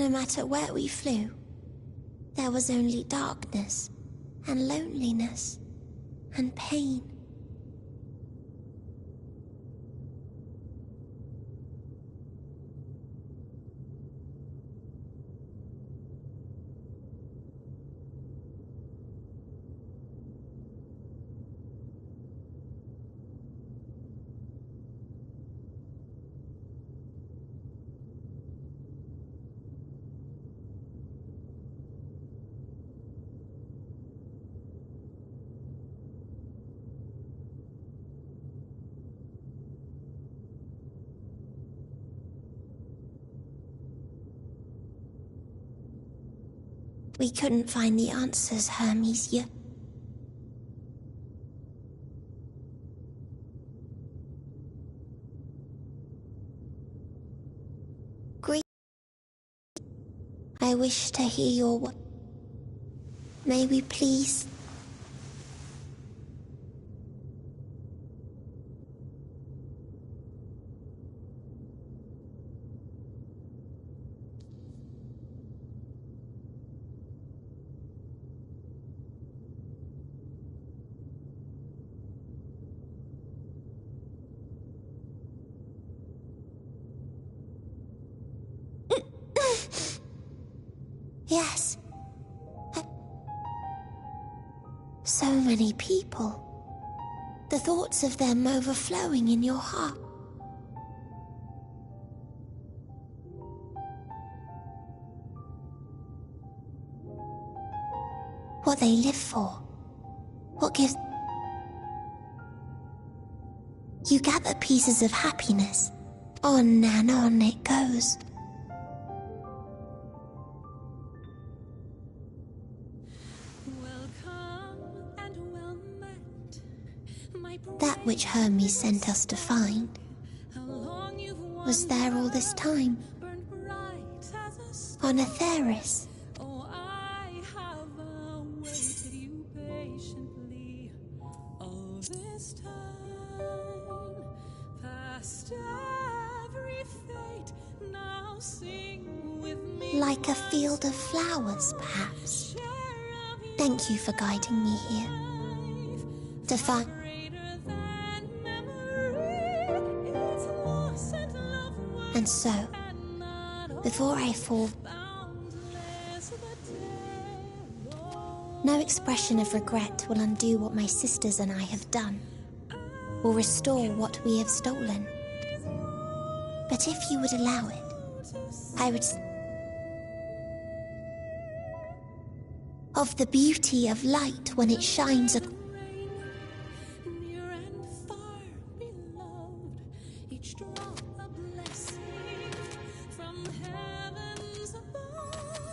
no matter where we flew, there was only darkness and loneliness and pain. We couldn't find the answers, Hermes. Greek. I wish to hear your word. May we please? Yes. So many people. The thoughts of them overflowing in your heart. What they live for. What gives... You gather pieces of happiness. On and on it goes. That which Hermes sent us to find was there all this time, on Atheris. Like a field of flowers, perhaps. Thank you for guiding me here. To find... And so, before I fall, no expression of regret will undo what my sisters and I have done, or restore what we have stolen. But if you would allow it, I would... Of the beauty of light when it shines across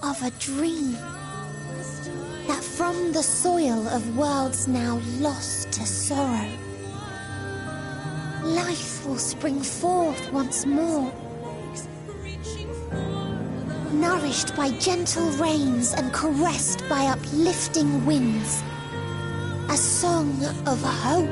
of a dream, that from the soil of worlds now lost to sorrow, life will spring forth once more, nourished by gentle rains and caressed by uplifting winds, a song of hope.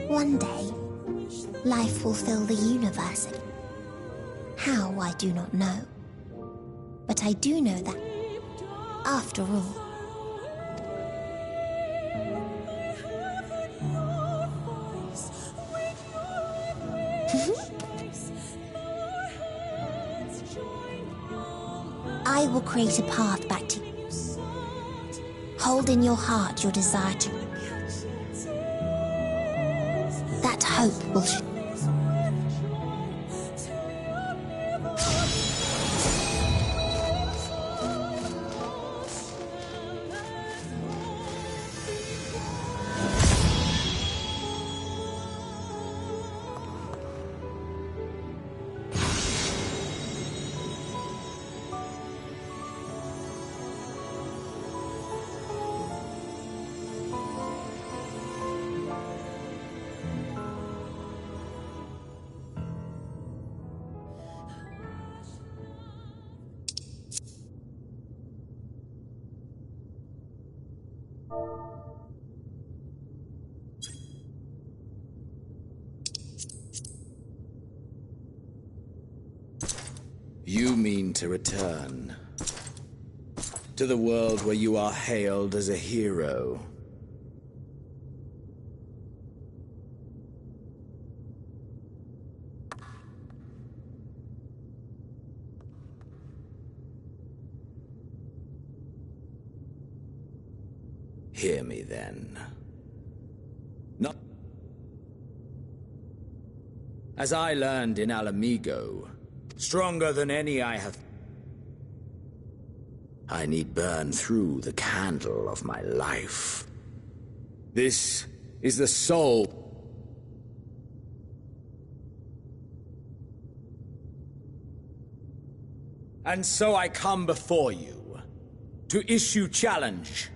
One day, life will fill the universe. How, I do not know. But I do know that, after all, I will create a path back to you. Hold in your heart your desire to... That hope will... You mean to return to the world where you are hailed as a hero. Hear me then. Not as I learned in Alamigo, stronger than any I have. I need burn through the candle of my life. This is the soul. And so I come before you to issue challenge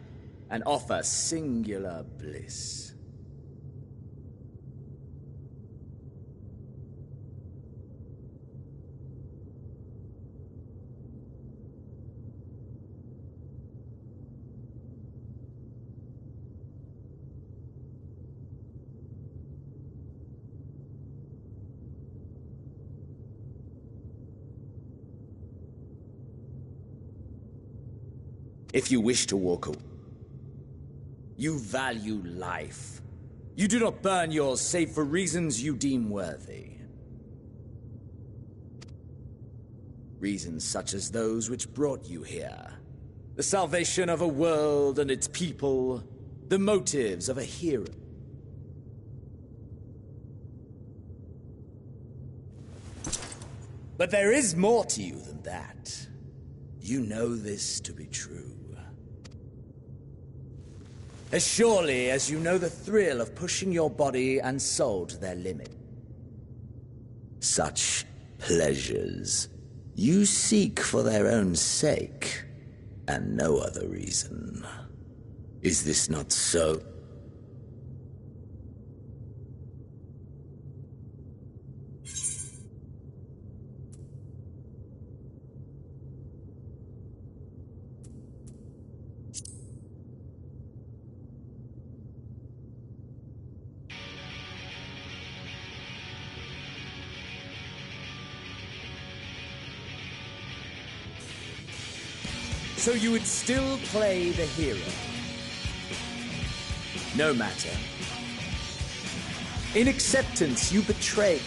and offer singular bliss. If you wish to walk away, you value life. You do not burn yours save for reasons you deem worthy. Reasons such as those which brought you here. The salvation of a world and its people. The motives of a hero. But there is more to you than that. You know this to be true. As surely as you know the thrill of pushing your body and soul to their limit. Such pleasures you seek for their own sake, and no other reason. Is this not so? So you would still play the hero. No matter. In acceptance, you betray.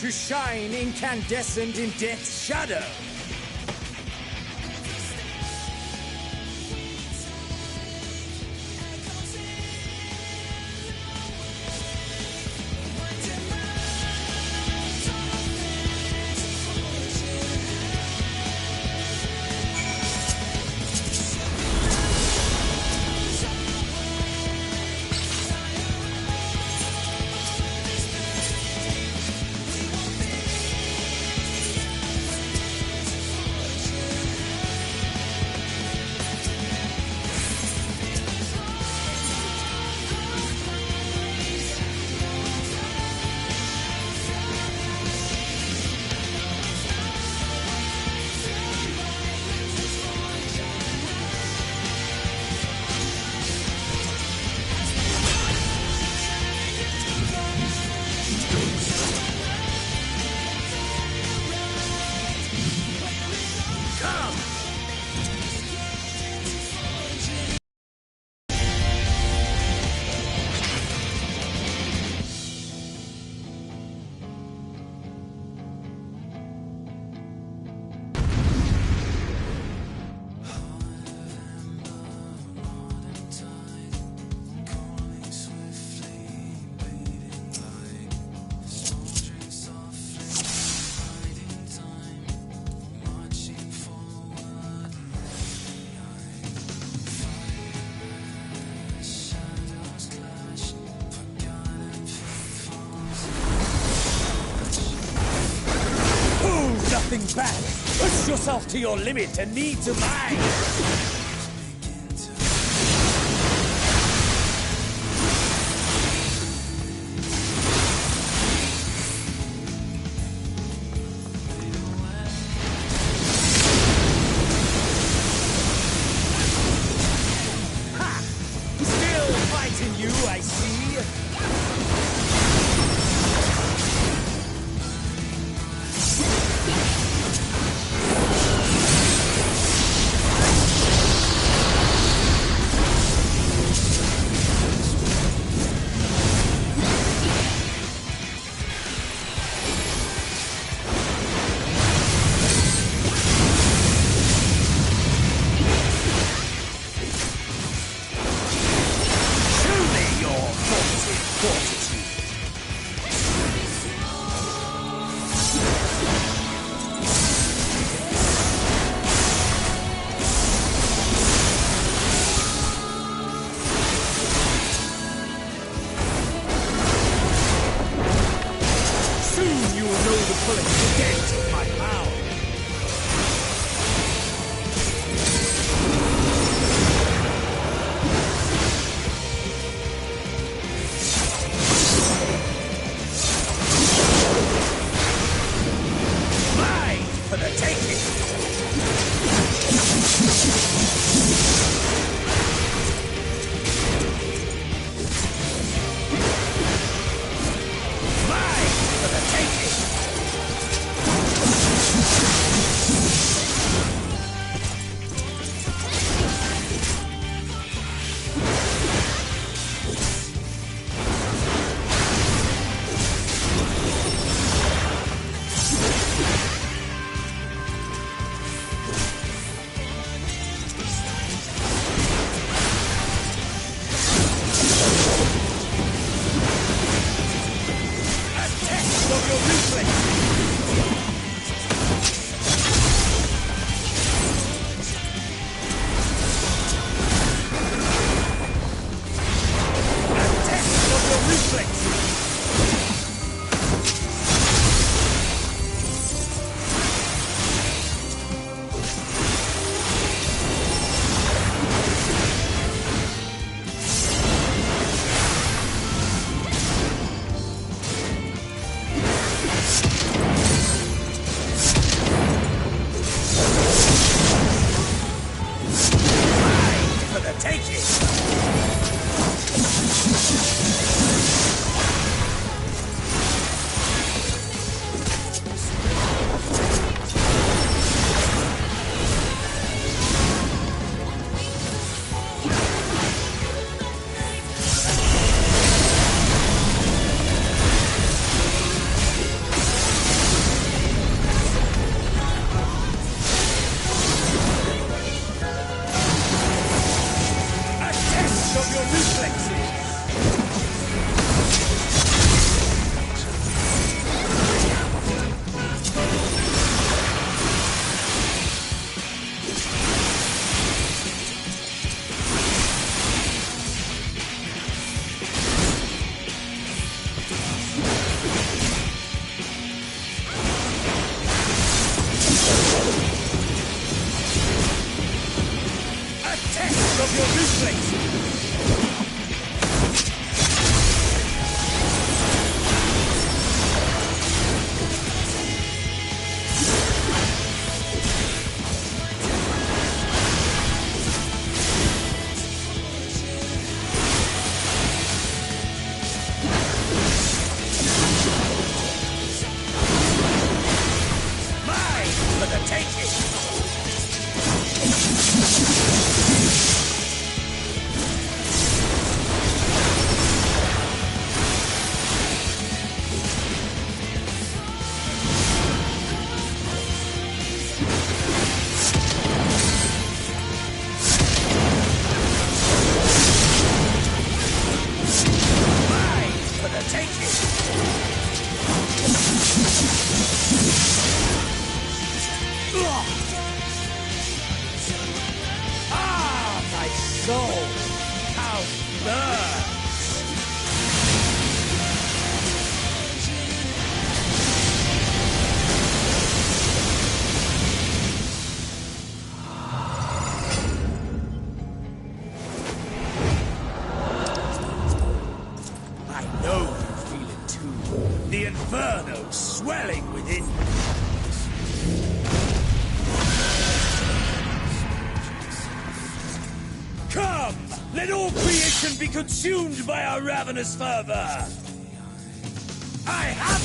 To shine incandescent in death's shadow. Back. Push yourself to your limit and need to mine. Ha! Still fighting you, I see. taking! Swelling within you. Come! Let all creation be consumed by our ravenous fervor! I have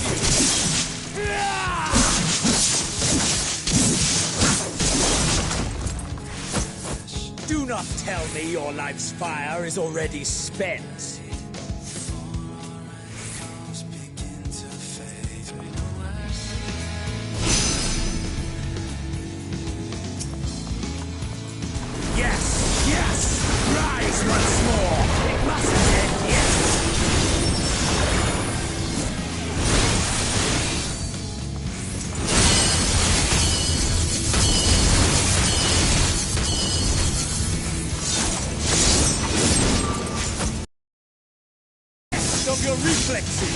you! Do not tell me your life's fire is already spent. Once more! It mustn't end yet! Test of your reflexes!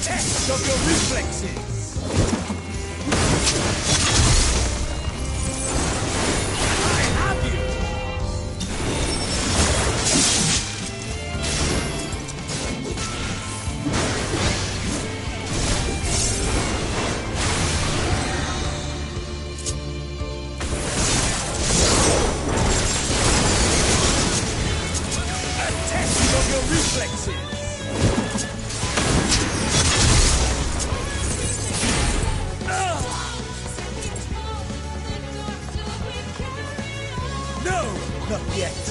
test of your reflexes! I have you! A test of your reflexes! No, not yet.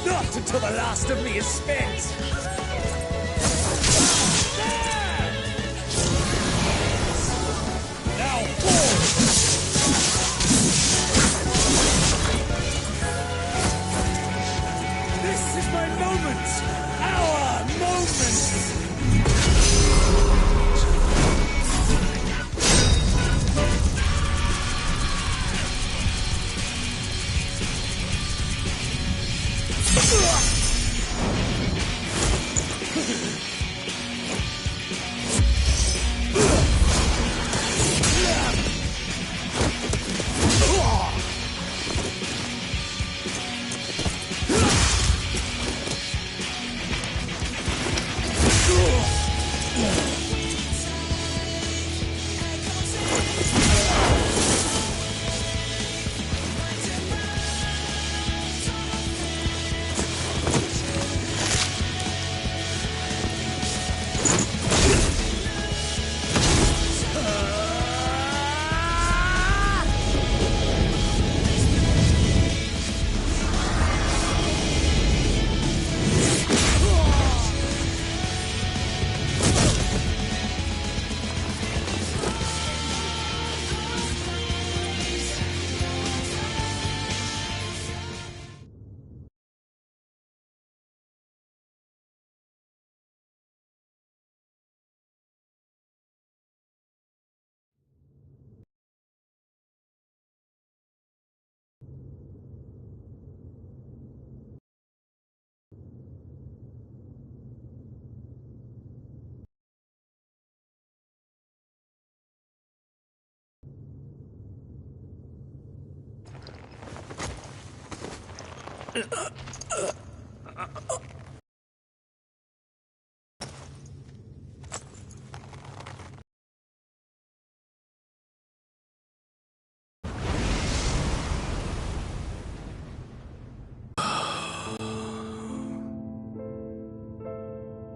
Not until the last of me is spent. Now fall! This is my moment! Our moment!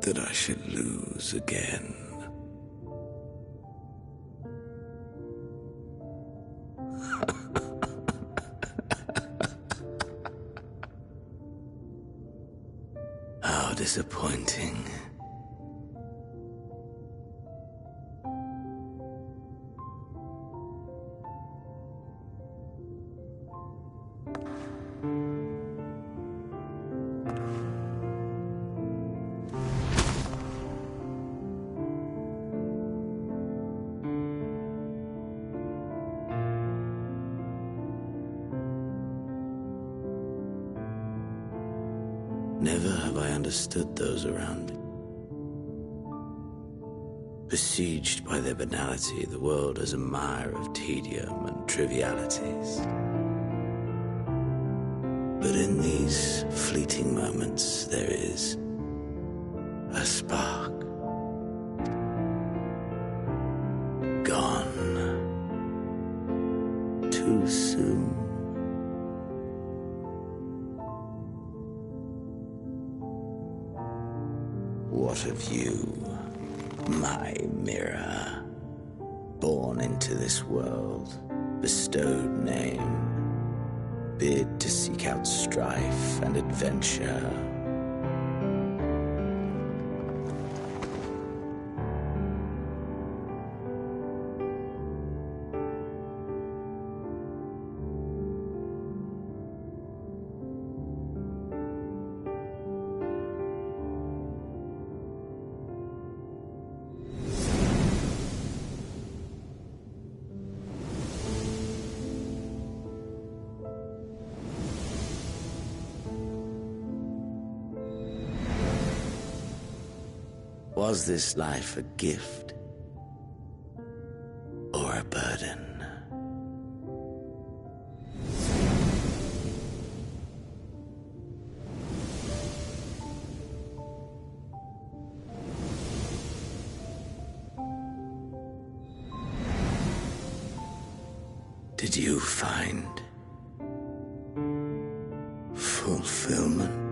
That I should lose again. How disappointing. Never have I understood those around me. Besieged by their banality, the world is a mire of tedium and trivialities. But in these fleeting moments, there is a spark. Gone too soon. What of you, my mirror, born into this world, bestowed name, bid to seek out strife and adventure? Was this life a gift or a burden? Did you find fulfillment?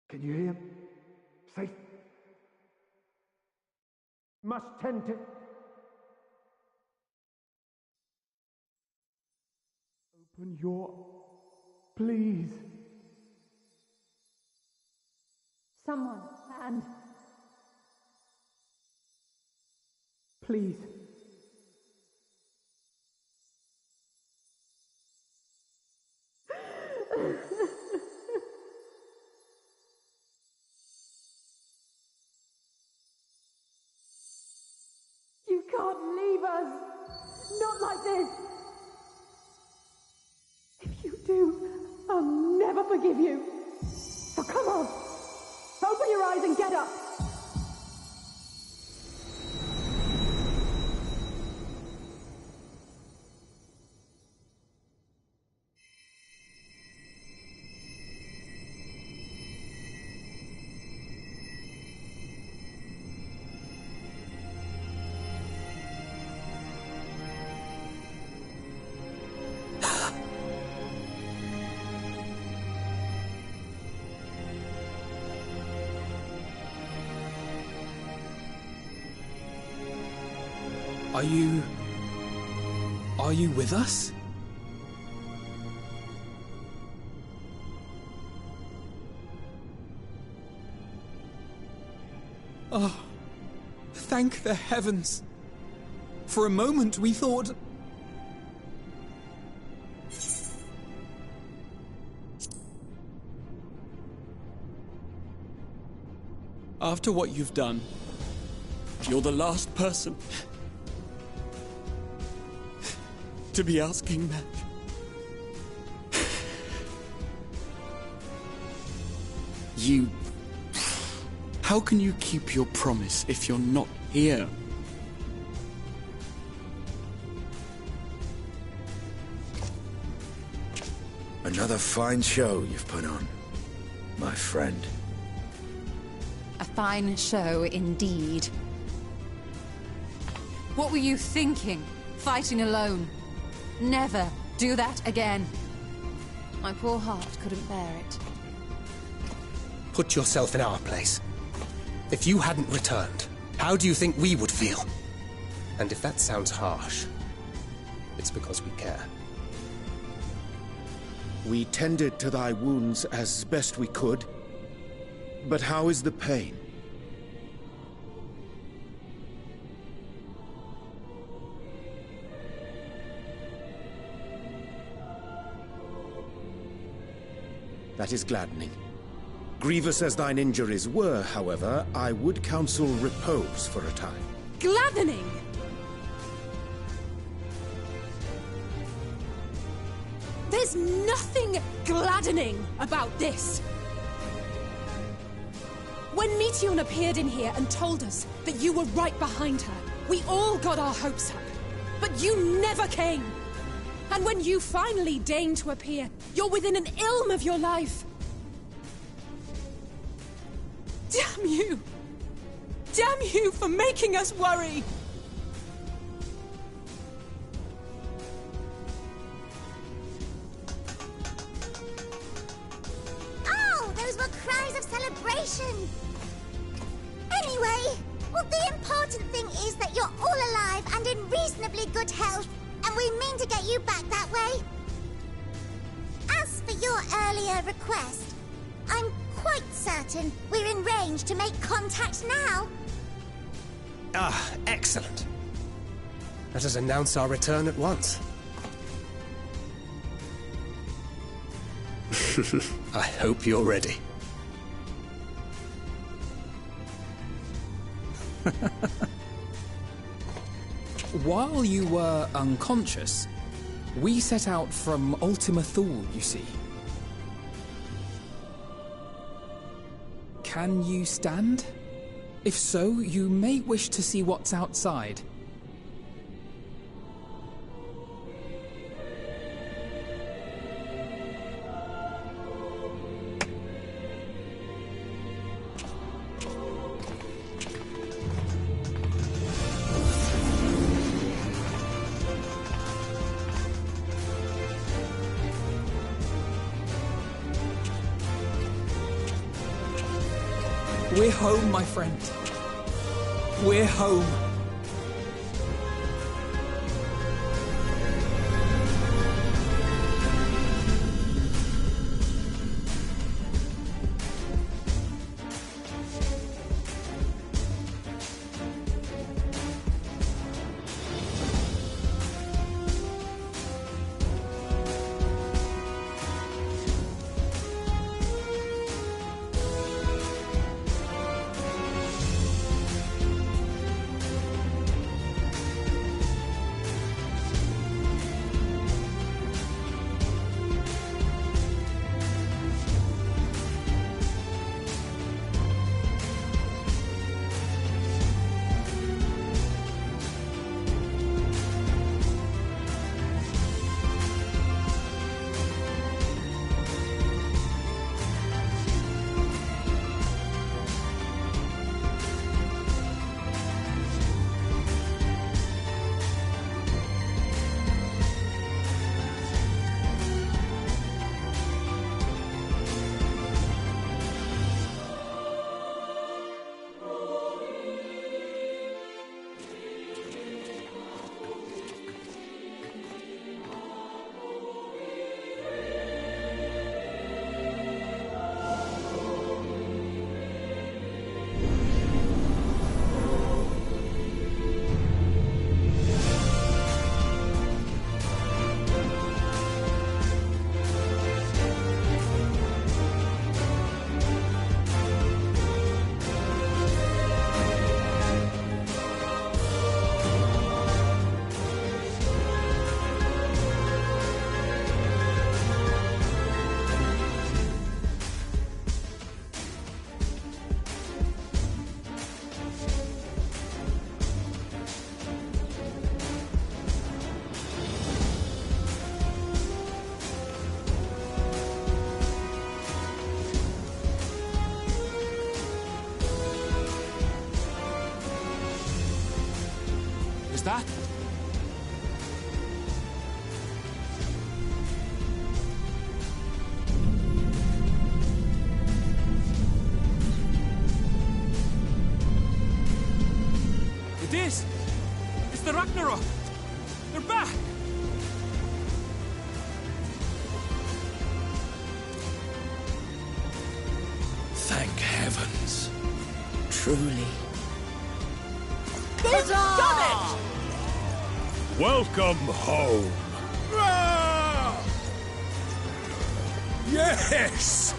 Can you hear? Safe. Must tend to... Open your... Please. Someone, and... Please. You can't leave us! Not like this! If you do, I'll never forgive you! So come on! Open your eyes and get up! Are you with us? Oh, thank the heavens. For a moment we thought... After what you've done, you're the last person to be asking that. You... How can you keep your promise if you're not here? Another fine show you've put on, my friend. A fine show indeed. What were you thinking, fighting alone? Never do that again. My poor heart couldn't bear it. Put yourself in our place. If you hadn't returned, How do you think we would feel? And if that sounds harsh, it's because we care. We tended to thy wounds as best we could. But how is the pain? That is gladdening. Grievous as thine injuries were, however, I would counsel repose for a time. Gladdening! There's nothing gladdening about this! When Meteion appeared in here and told us that you were right behind her, we all got our hopes up. But you never came! And when you finally deign to appear, you're within an ilm of your life! Damn you! Damn you for making us worry! Oh, those were cries of celebration! Anyway, well, the important thing is that you're all alive and in reasonably good health, and we mean to get you back that way. As for your earlier request, I'm quite certain we're in range to make contact now. Ah, excellent. Let us announce our return at once. I hope you're ready. While you were unconscious, we set out from Ultima Thule, you see. Can you stand? If so, you may wish to see what's outside. We're home, my friend. We're home. Is that? Ragnarok! They're back! Thank heavens. Truly. They've done it! Welcome home. Ah! Yes!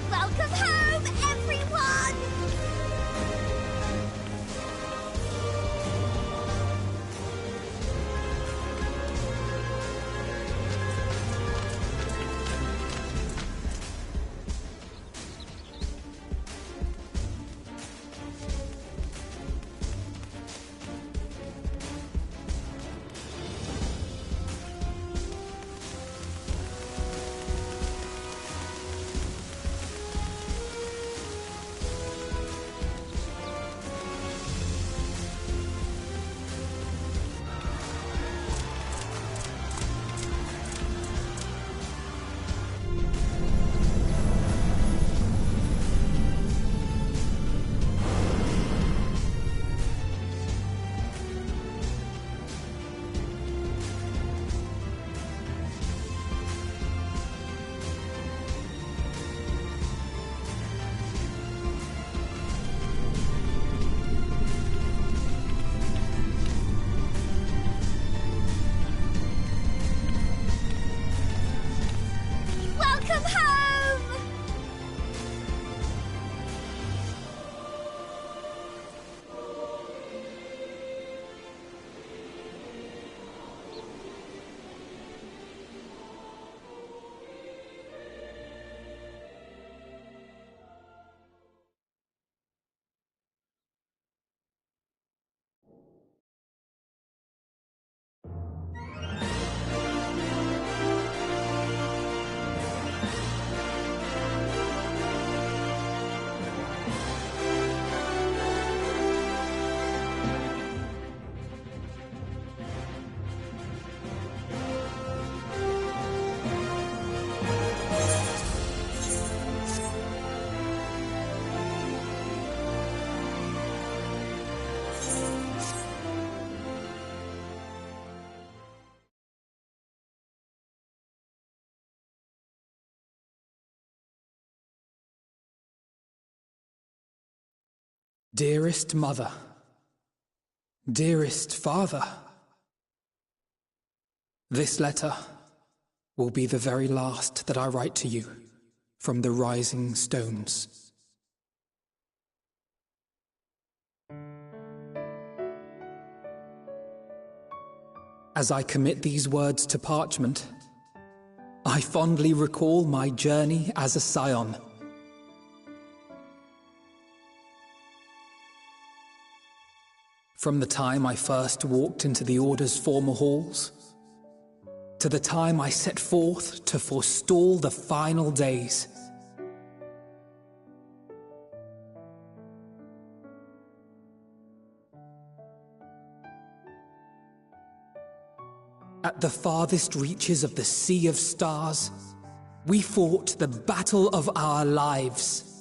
Welcome home, everyone! Welcome home! Dearest mother, dearest father, this letter will be the very last that I write to you from the rising stones. As I commit these words to parchment, I fondly recall my journey as a scion. From the time I first walked into the Order's former halls, to the time I set forth to forestall the final days. At the farthest reaches of the Sea of Stars, we fought the battle of our lives.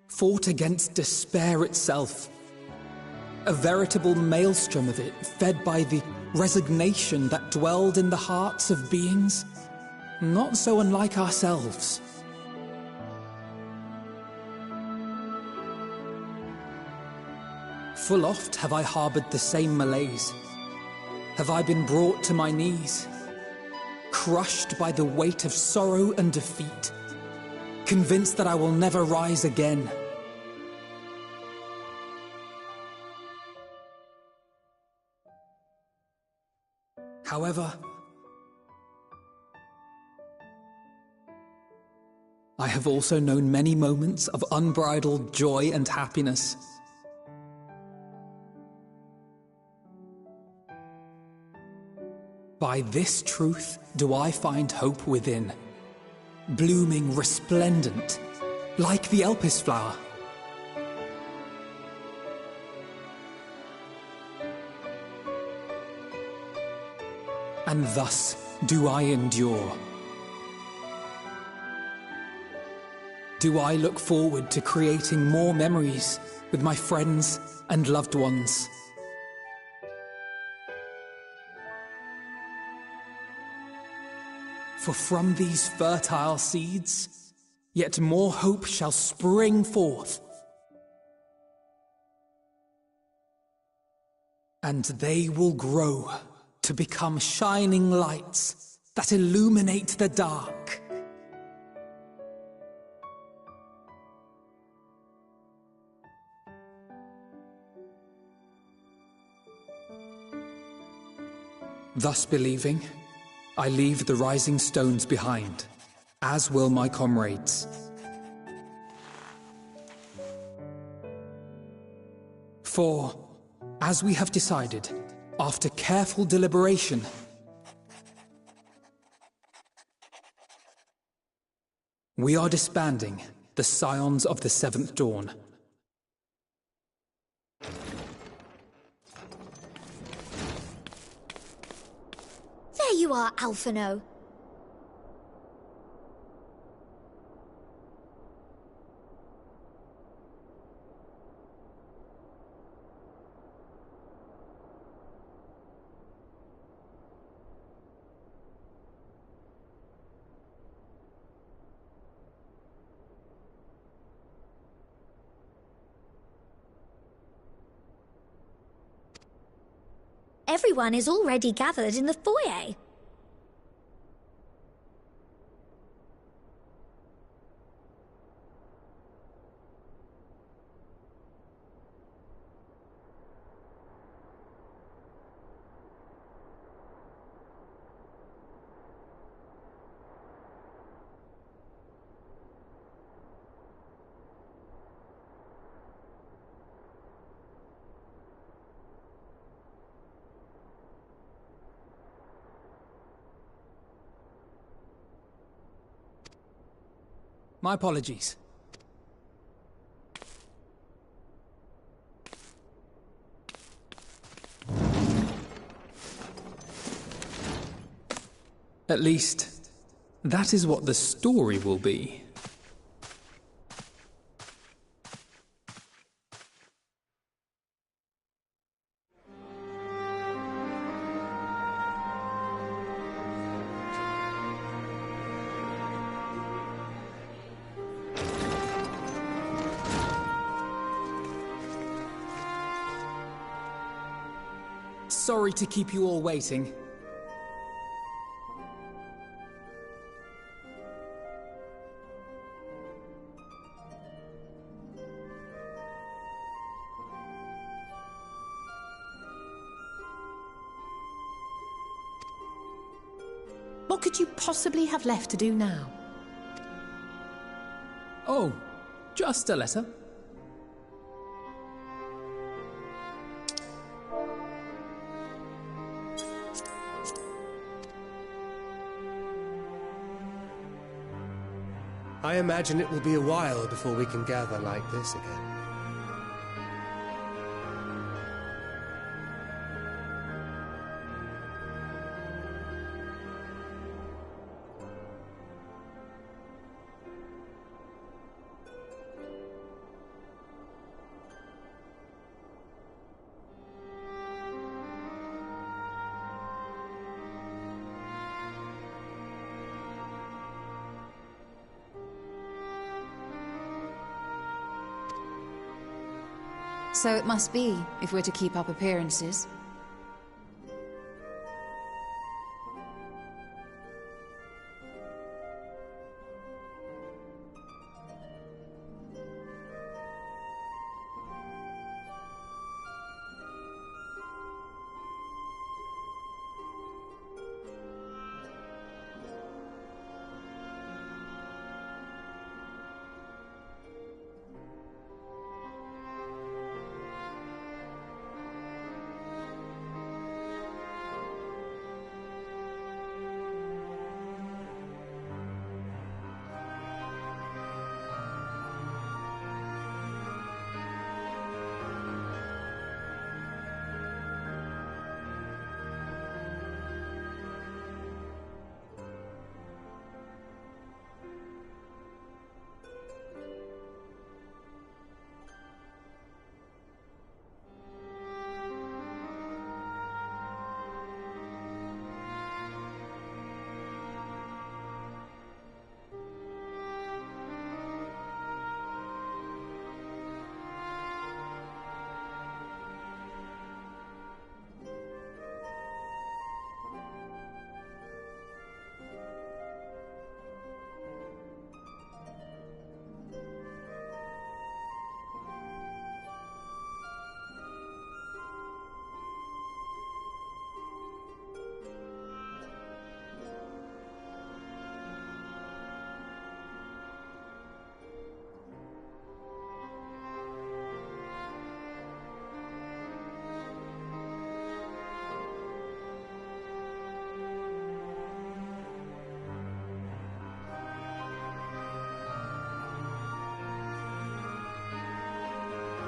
Fought against despair itself, a veritable maelstrom of it, fed by the resignation that dwelled in the hearts of beings not so unlike ourselves. Full oft have I harbored the same malaise. Have I been brought to my knees, crushed by the weight of sorrow and defeat, convinced that I will never rise again. However, I have also known many moments of unbridled joy and happiness. By this truth do I find hope within, blooming resplendent, like the Elpis flower. And thus do I endure. Do I look forward to creating more memories with my friends and loved ones. For from these fertile seeds, yet more hope shall spring forth. And they will grow to become shining lights that illuminate the dark. Thus believing, I leave the rising stones behind, as will my comrades. For, as we have decided, after careful deliberation, we are disbanding the Scions of the Seventh Dawn. There you are, Aphmau. Everyone is already gathered in the foyer. My apologies. At least, that is what the story will be. Sorry to keep you all waiting. What could you possibly have left to do now? Oh, just a letter. I imagine it will be a while before we can gather like this again. So it must be, if we're to keep up appearances.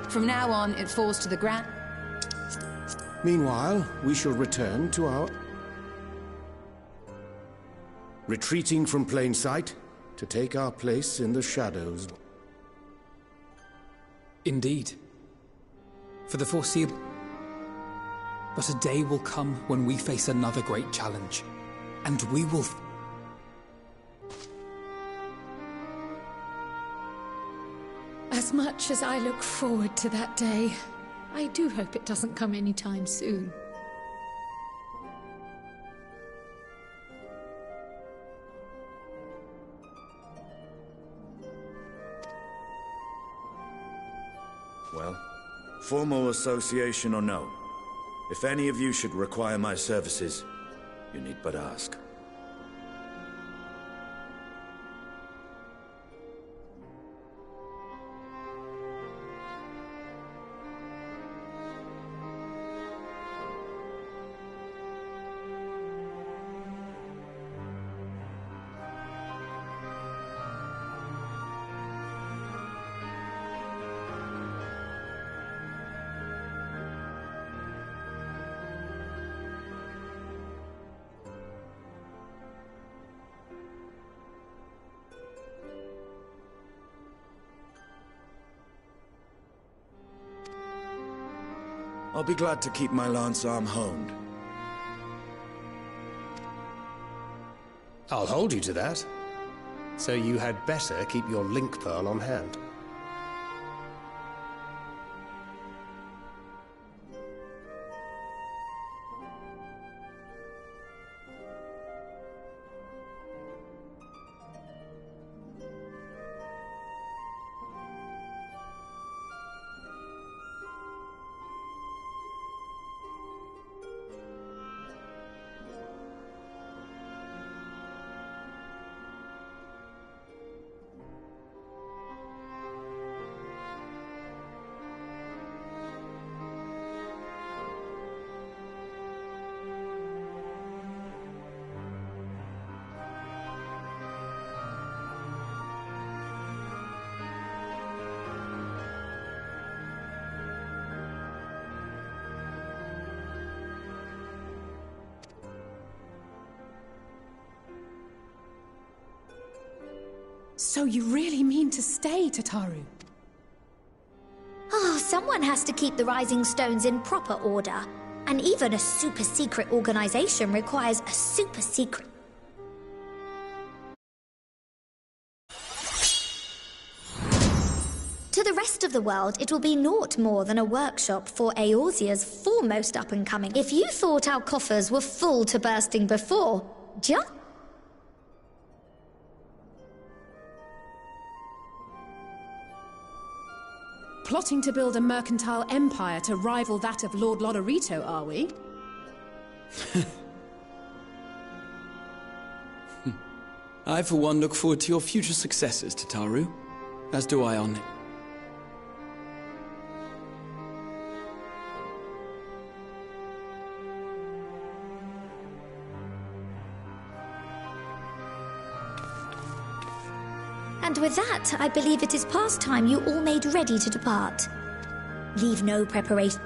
From now on, it falls to the ground. Meanwhile, we shall return to our... retreating from plain sight to take our place in the shadows. Indeed. For the foreseeable... But a day will come when we face another great challenge, and we will... As much as I look forward to that day, I do hope it doesn't come anytime soon. Well, formal association or no, if any of you should require my services, you need but ask. I'll be glad to keep my lance arm honed. I'll hold you to that. So you had better keep your link pearl on hand. So you really mean to stay, Tataru? Oh, someone has to keep the Rising Stones in proper order. And even a super-secret organization requires a super-secret... To the rest of the world, it will be naught more than a workshop for Eorzea's foremost up-and-coming. If you thought our coffers were full to bursting before, just... Plotting to build a mercantile empire to rival that of Lord Lodorito, are we? I, for one, look forward to your future successes, Tataru. As do I on... And with that, I believe it is past time you all made ready to depart. Leave no preparation.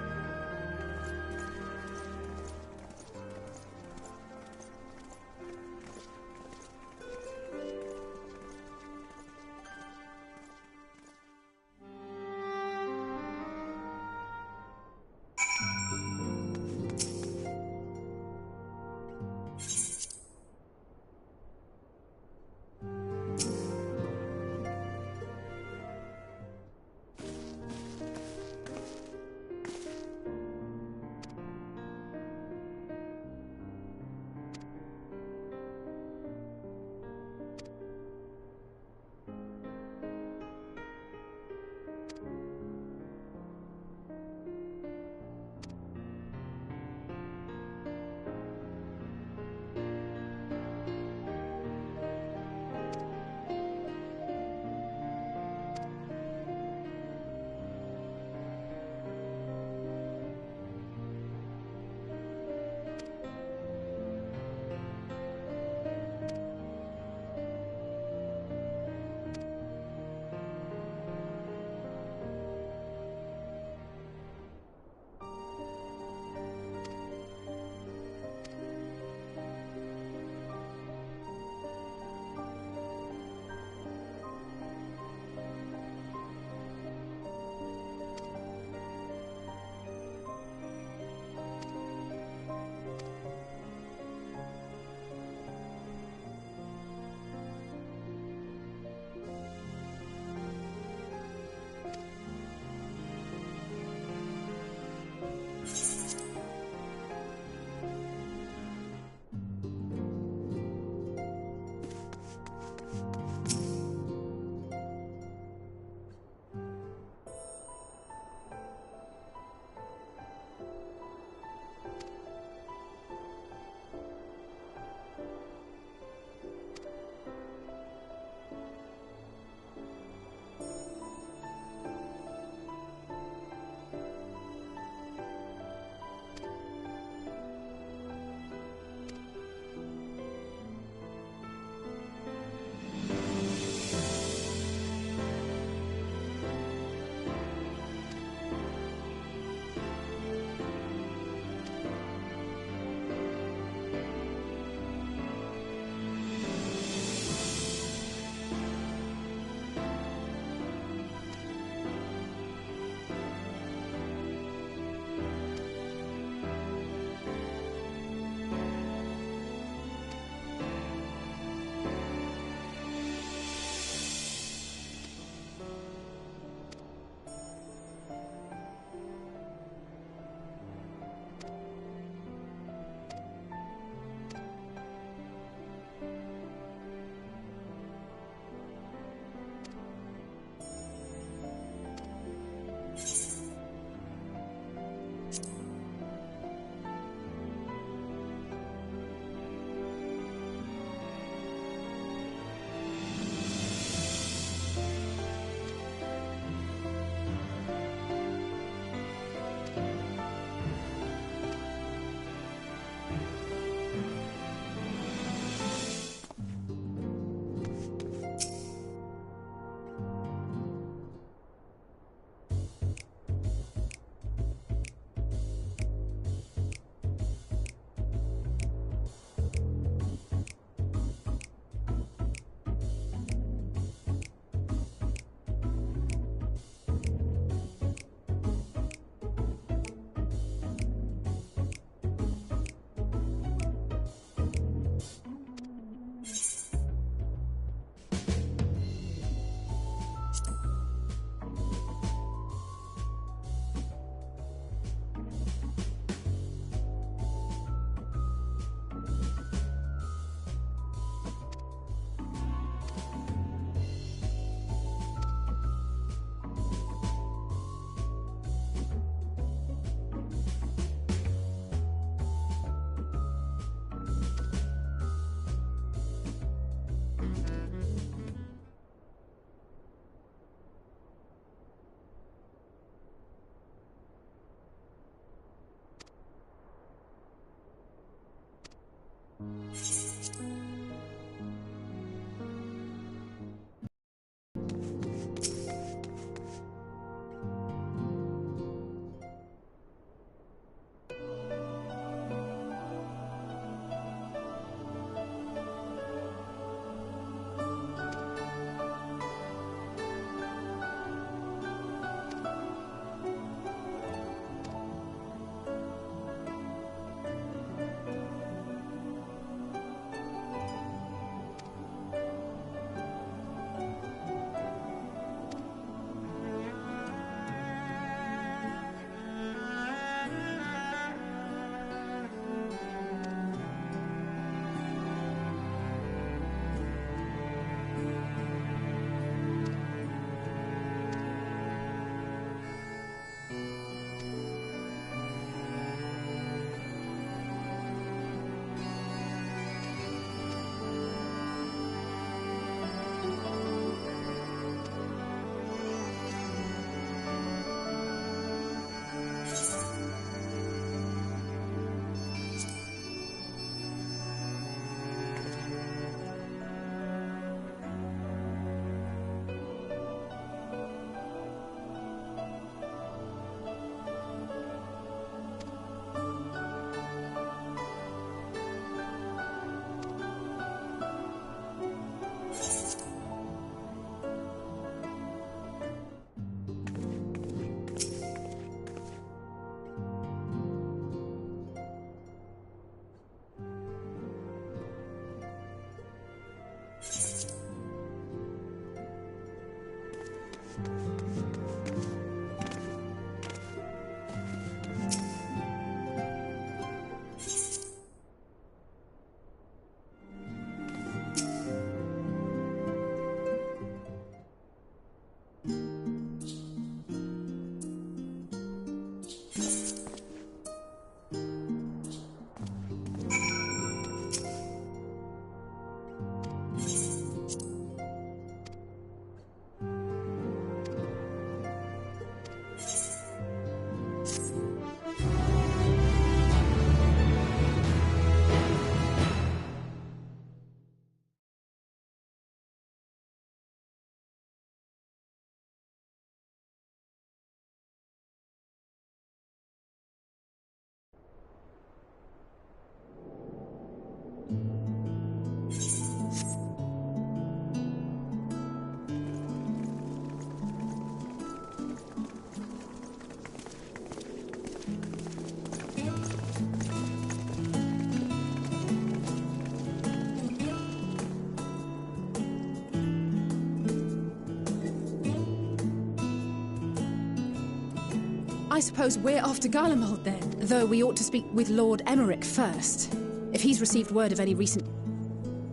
I suppose we're off to Garlemald then, though we ought to speak with Lord Emmerich first. If he's received word of any recent...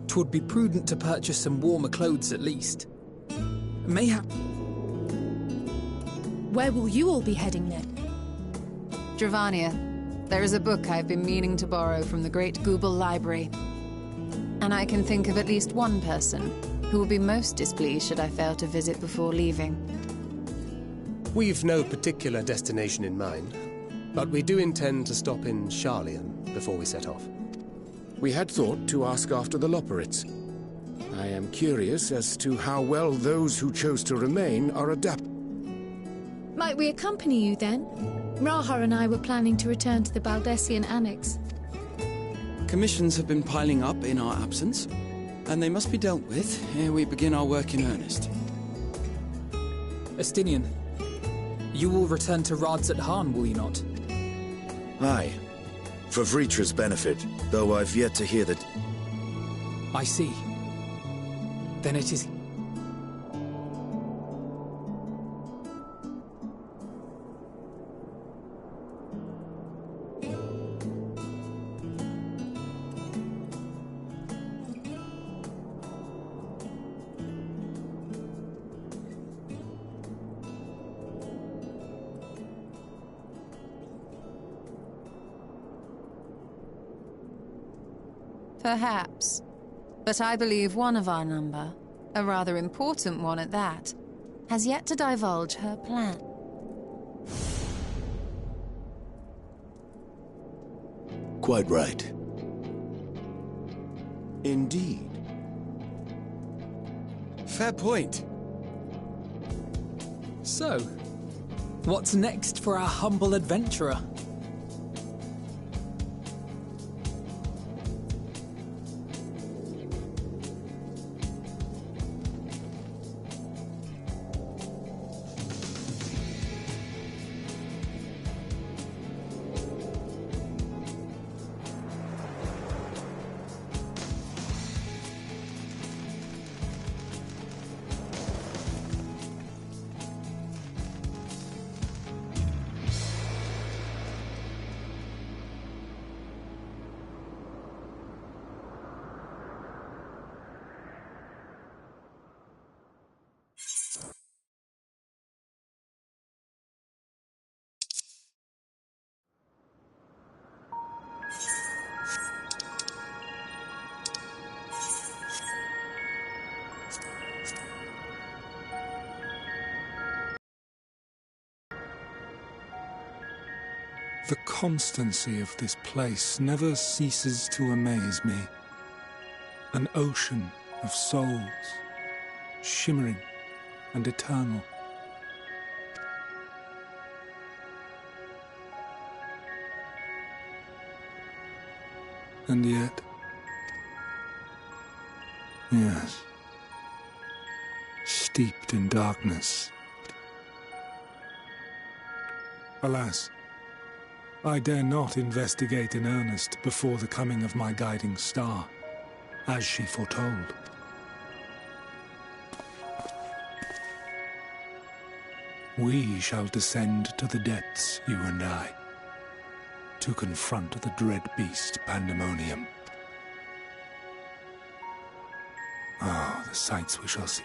'Twould be prudent to purchase some warmer clothes at least. Mayhap... Where will you all be heading then? Dravania. There is a book I've been meaning to borrow from the Great Google Library. And I can think of at least one person who will be most displeased should I fail to visit before leaving. We've no particular destination in mind, but we do intend to stop in Sharlayan before we set off. We had thought to ask after the Loporrits. I am curious as to how well those who chose to remain are adapted. Might we accompany you then? Raha and I were planning to return to the Baldessian Annex. Commissions have been piling up in our absence, and they must be dealt with ere we begin our work in earnest. Estinian, you will return to Rads at Han, will you not? Aye. For Vritra's benefit, though I've yet to hear that... I see. Then it is... Perhaps. But I believe one of our number, a rather important one at that, has yet to divulge her plan. Quite right. Indeed. Fair point. So, what's next for our humble adventurer? The constancy of this place never ceases to amaze me. An ocean of souls, shimmering and eternal. And yet... yes, steeped in darkness. Alas, I dare not investigate in earnest before the coming of my guiding star, as she foretold. We shall descend to the depths, you and I, to confront the dread beast Pandemonium. Ah, the sights we shall see.